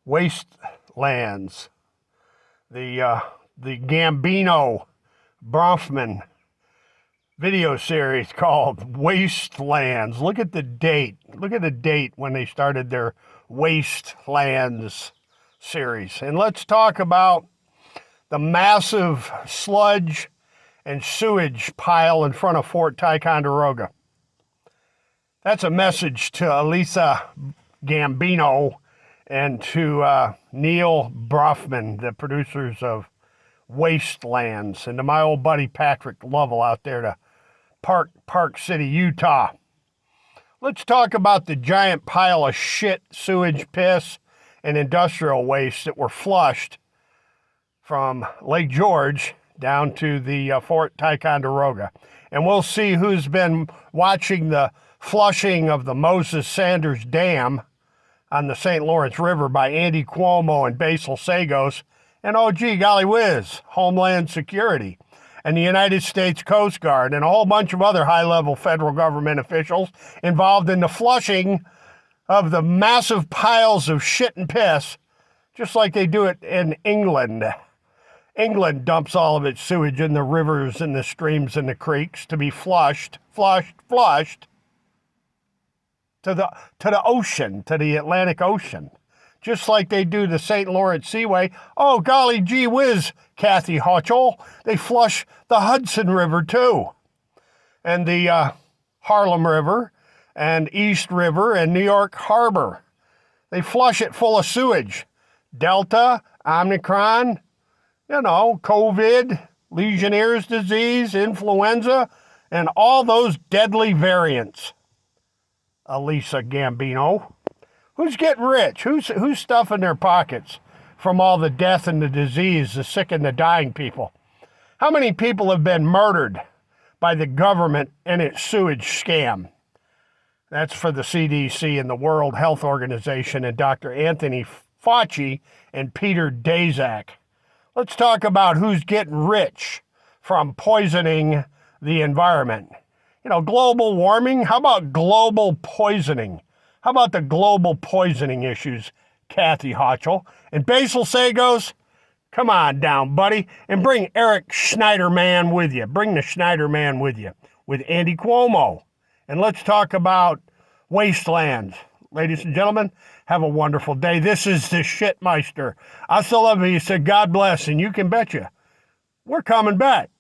Wastelands, the Gambino Bronfman video series called Wastelands. Look at the date. Look at the date when they started their Wastelands series. And let's talk about the massive sludge and sewage pile in front of Fort Ticonderoga. That's a message to Elisa Gambino and to Neil Bronfman, the producers of Wastelands, and to my old buddy Patrick Lovell out there to Park City, Utah. Let's talk about the giant pile of shit, sewage, piss, and industrial waste that were flushed from Lake George down to the Fort Ticonderoga. And we'll see who's been watching the flushing of the Moses Sanders Dam on the St. Lawrence River by Andy Cuomo and Basil Sagos, and oh gee, golly whiz, Homeland Security, and the United States Coast Guard, and a whole bunch of other high-level federal government officials involved in the flushing of the massive piles of shit and piss, just like they do it in England. England dumps all of its sewage in the rivers and the streams and the creeks to be flushed to the ocean, to the Atlantic Ocean, just like they do the St. Lawrence Seaway. Oh, golly gee whiz, Kathy Hochul, they flush the Hudson River too, and the Harlem River, and East River, and New York Harbor. They flush it full of sewage. Delta, Omicron, COVID, Legionnaire's disease, influenza, and all those deadly variants. Elisa Gambino. Who's getting rich? Who's stuffing their pockets from all the death and the disease, the sick and the dying people? How many people have been murdered by the government and its sewage scam? That's for the CDC and the World Health Organization and Dr. Anthony Fauci and Peter Daszak. Let's talk about who's getting rich from poisoning the environment. Global warming. How about global poisoning? How about the global poisoning issues, Kathy Hochul? And Basil Sagos, come on down, buddy, and bring Eric Schneiderman with you. Bring the Schneiderman with you, with Andy Cuomo. And let's talk about Wastelands. Ladies and gentlemen, have a wonderful day. This is the Shitmeister. Hasta la vista. God bless, and you can betcha we're coming back.